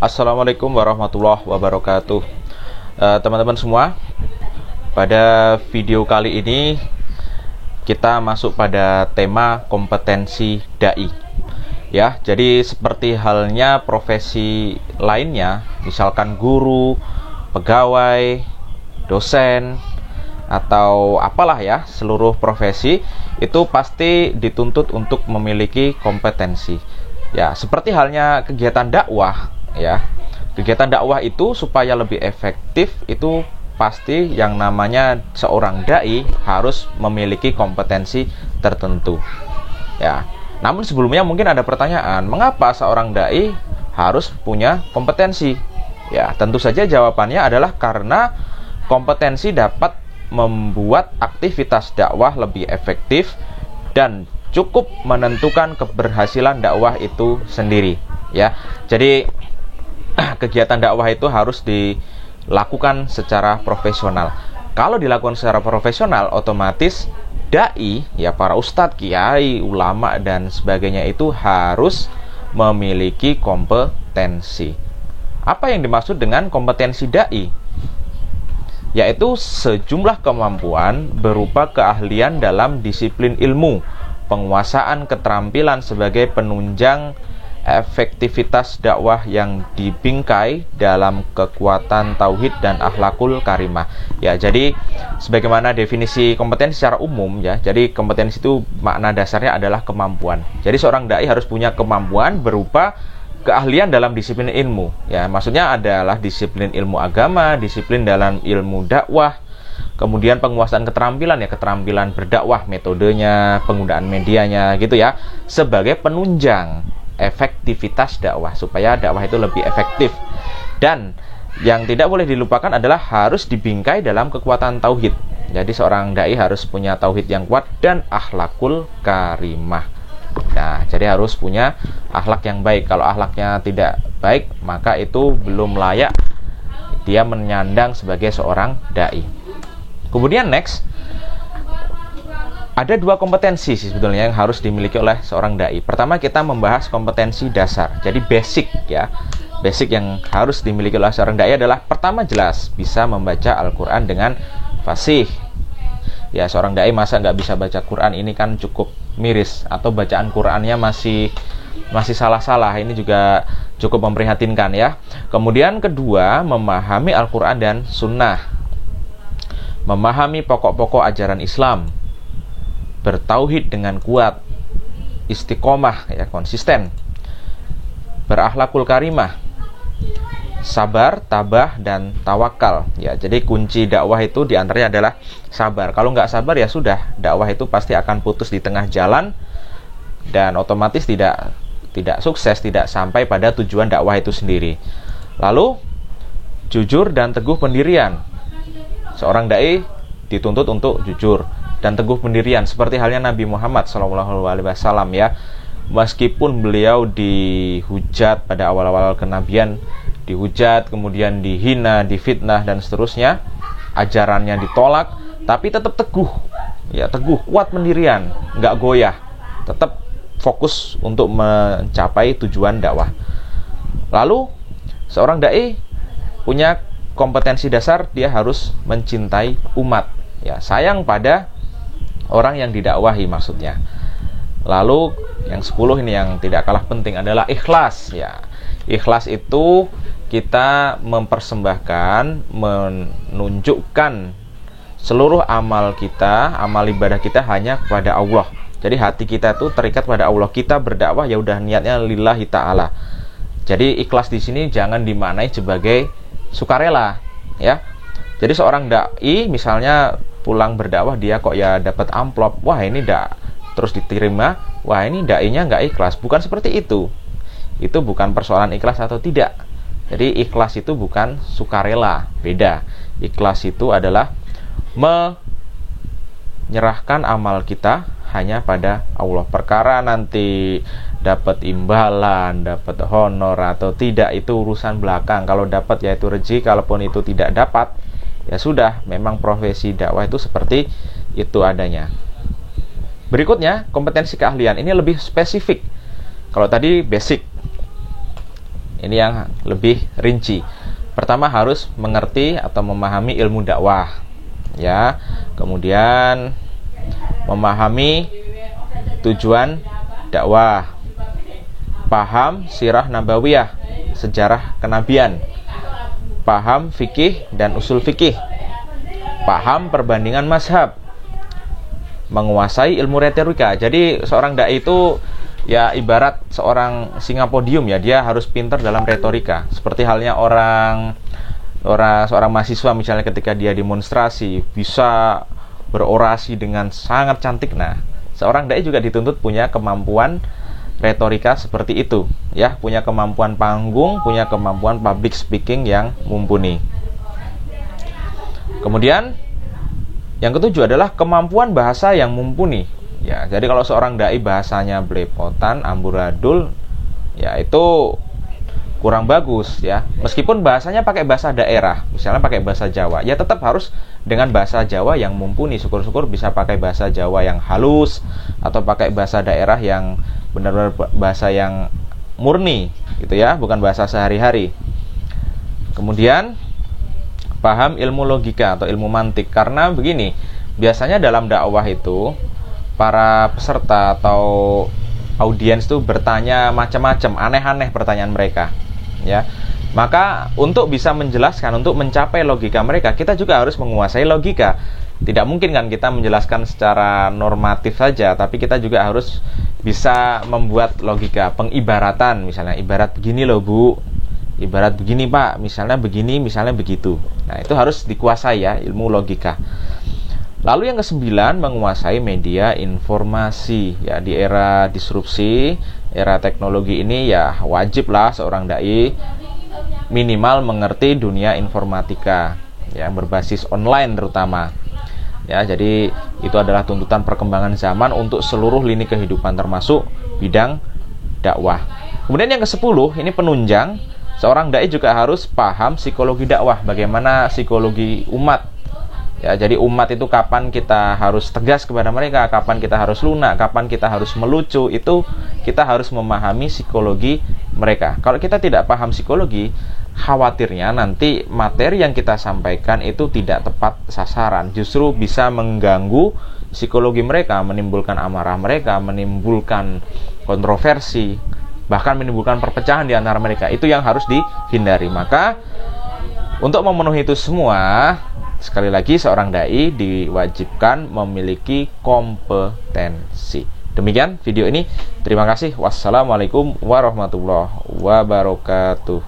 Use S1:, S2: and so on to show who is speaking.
S1: Assalamualaikum warahmatullahi wabarakatuh. Teman-teman semua, pada video kali ini kita masuk pada tema kompetensi dai. Ya, jadi seperti halnya profesi lainnya, misalkan guru, pegawai, dosen, atau apalah ya, seluruh profesi itu pasti dituntut untuk memiliki kompetensi. Ya, seperti halnya kegiatan dakwah, ya. Kegiatan dakwah itu supaya lebih efektif itu pasti yang namanya seorang dai harus memiliki kompetensi tertentu. Ya. Namun sebelumnya mungkin ada pertanyaan, mengapa seorang dai harus punya kompetensi? Ya, tentu saja jawabannya adalah karena kompetensi dapat membuat aktivitas dakwah lebih efektif dan cukup menentukan keberhasilan dakwah itu sendiri, ya. Jadi kegiatan dakwah itu harus dilakukan secara profesional. Kalau dilakukan secara profesional, otomatis dai, ya, para ustadz, kiai, ulama dan sebagainya itu harus memiliki kompetensi. Apa yang dimaksud dengan kompetensi dai? Yaitu sejumlah kemampuan berupa keahlian dalam disiplin ilmu, penguasaan keterampilan sebagai penunjang efektivitas dakwah yang dibingkai dalam kekuatan tauhid dan akhlakul karimah. Ya, jadi sebagaimana definisi kompetensi secara umum, ya. Jadi kompetensi itu makna dasarnya adalah kemampuan. Jadi seorang dai harus punya kemampuan berupa keahlian dalam disiplin ilmu. Ya, maksudnya adalah disiplin ilmu agama, disiplin dalam ilmu dakwah, kemudian penguasaan keterampilan, ya, keterampilan berdakwah, metodenya, penggunaan medianya gitu ya, sebagai penunjang efektivitas dakwah supaya dakwah itu lebih efektif. Dan yang tidak boleh dilupakan adalah harus dibingkai dalam kekuatan tauhid. Jadi seorang dai harus punya tauhid yang kuat dan akhlakul karimah. Nah, jadi harus punya akhlak yang baik. Kalau akhlaknya tidak baik, maka itu belum layak dia menyandang sebagai seorang dai. Kemudian next, ada dua kompetensi sih sebetulnya yang harus dimiliki oleh seorang dai. Pertama, kita membahas kompetensi dasar. Jadi basic, ya. Basic yang harus dimiliki oleh seorang dai adalah pertama, jelas bisa membaca Al-Quran dengan fasih. Ya, seorang dai masa nggak bisa baca Quran, ini kan cukup miris, atau bacaan Qurannya masih salah-salah. Ini juga cukup memprihatinkan, ya. Kemudian kedua, memahami Al-Quran dan Sunnah, memahami pokok-pokok ajaran Islam, bertauhid dengan kuat, istiqomah, ya, konsisten, berakhlakul karimah, sabar, tabah, dan tawakal. Ya, jadi kunci dakwah itu diantaranya adalah sabar. Kalau nggak sabar, ya sudah, dakwah itu pasti akan putus di tengah jalan dan otomatis tidak sukses, tidak sampai pada tujuan dakwah itu sendiri. Lalu jujur dan teguh pendirian. Seorang dai dituntut untuk jujur dan teguh pendirian seperti halnya Nabi Muhammad SAW, ya. Meskipun beliau dihujat pada awal-awal kenabian, dihujat, kemudian dihina, difitnah dan seterusnya, ajarannya ditolak, tapi tetap teguh, ya, teguh, kuat pendirian, nggak goyah, tetap fokus untuk mencapai tujuan dakwah. Lalu seorang dai punya kompetensi dasar, dia harus mencintai umat, ya, sayang pada orang yang didakwahi maksudnya. Lalu yang 10 ini yang tidak kalah penting adalah ikhlas, ya. Ikhlas itu kita mempersembahkan, menunjukkan seluruh amal kita, amal ibadah kita hanya kepada Allah. Jadi hati kita itu terikat pada Allah. Kita berdakwah ya udah niatnya lillahi ta'ala. Jadi ikhlas di sini jangan dimaknai sebagai sukarela, ya. Jadi seorang dai misalnya pulang berdakwah, dia kok ya dapat amplop, wah ini terus diterima, wah ini dai-nya nggak ikhlas. Bukan seperti itu. Itu bukan persoalan ikhlas atau tidak. Jadi ikhlas itu bukan sukarela, beda. Ikhlas itu adalah menyerahkan amal kita hanya pada Allah. Perkara nanti dapat imbalan, dapat honor atau tidak, itu urusan belakang. Kalau dapat ya itu rezeki, kalaupun itu tidak dapat, ya sudah, memang profesi dakwah itu seperti itu adanya. Berikutnya, kompetensi keahlian. Ini lebih spesifik. Kalau tadi basic, Ini yang lebih rinci. Pertama harus mengerti atau memahami ilmu dakwah, ya. Kemudian memahami tujuan dakwah, paham sirah nabawiyah, sejarah kenabian, paham fikih dan usul fikih, paham perbandingan mazhab, menguasai ilmu retorika. Jadi seorang dai itu ya ibarat seorang singa podium ya, dia harus pintar dalam retorika. Seperti halnya seorang mahasiswa misalnya ketika dia demonstrasi bisa berorasi dengan sangat cantik. Nah, seorang dai juga dituntut punya kemampuan retorika seperti itu ya, punya kemampuan panggung, punya kemampuan public speaking yang mumpuni. Kemudian yang ketujuh adalah kemampuan bahasa yang mumpuni. Ya, jadi kalau seorang dai bahasanya belepotan, amburadul, ya itu kurang bagus ya. Meskipun bahasanya pakai bahasa daerah, misalnya pakai bahasa Jawa, ya tetap harus dengan bahasa Jawa yang mumpuni. Syukur-syukur bisa pakai bahasa Jawa yang halus atau pakai bahasa daerah yang benar-benar bahasa yang murni gitu ya, bukan bahasa sehari-hari. Kemudian paham ilmu logika atau ilmu mantik, karena begini, biasanya dalam dakwah itu para peserta atau audiens itu bertanya macam-macam, aneh-aneh pertanyaan mereka ya. Maka untuk bisa menjelaskan, untuk mencapai logika mereka, kita juga harus menguasai logika. Tidak mungkin kan kita menjelaskan secara normatif saja, tapi kita juga harus bisa membuat logika, pengibaratan. Misalnya ibarat begini loh Bu, ibarat begini Pak, misalnya begini, misalnya begitu. Nah, itu harus dikuasai ya, ilmu logika. Lalu yang ke-9, menguasai media informasi. Ya, di era disrupsi, era teknologi ini ya wajiblah seorang dai minimal mengerti dunia informatika yang berbasis online terutama. Ya, jadi itu adalah tuntutan perkembangan zaman untuk seluruh lini kehidupan termasuk bidang dakwah. Kemudian yang ke-10, ini penunjang, seorang dai juga harus paham psikologi dakwah, bagaimana psikologi umat. Ya, jadi umat itu kapan kita harus tegas kepada mereka, kapan kita harus lunak, kapan kita harus melucu, itu kita harus memahami psikologi mereka. Kalau kita tidak paham psikologi, khawatirnya nanti materi yang kita sampaikan itu tidak tepat sasaran, justru bisa mengganggu psikologi mereka, menimbulkan amarah mereka, menimbulkan kontroversi, bahkan menimbulkan perpecahan di antara mereka. Itu yang harus dihindari. Maka untuk memenuhi itu semua, sekali lagi seorang dai diwajibkan memiliki kompetensi. Demikian video ini. Terima kasih. Wassalamualaikum warahmatullahi wabarakatuh.